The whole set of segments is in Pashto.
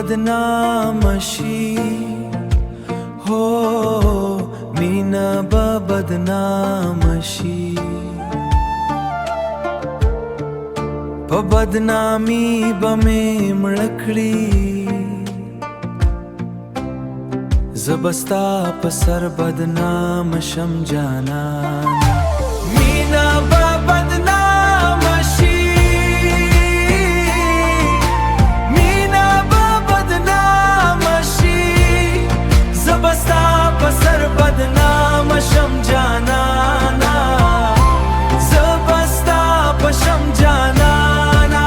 बदनाम शी हो मीना बदनाम शी په بدنامي بمې مړکړي زبستا په سر بدنام شم جانان مینا بدنام شي مینا بدنام شي زبستا په سر بدنام شم جانان زبستا په شم جانان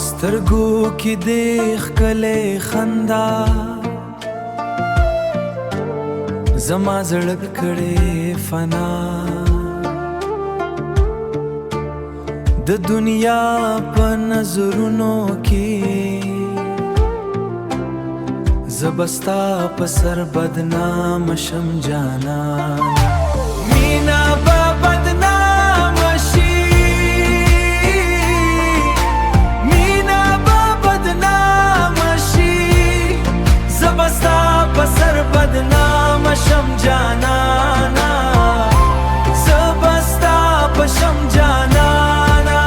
سترګو کې دیخ کله خندا زما زړه کړي فنا د دنیا په نظرونو کې زبستا په سر بدنام شم جانان مینا بدنام شي سر بدنام شم جانانا زبستا پشم جانانا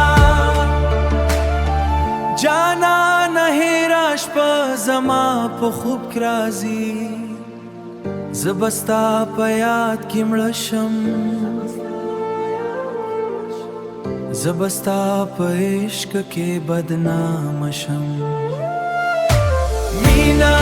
جانانا هیراش پا زما پا خوب کرازی زبستا پا یاد کی مړشم زبستا پا عشق کے بدنام شم مینا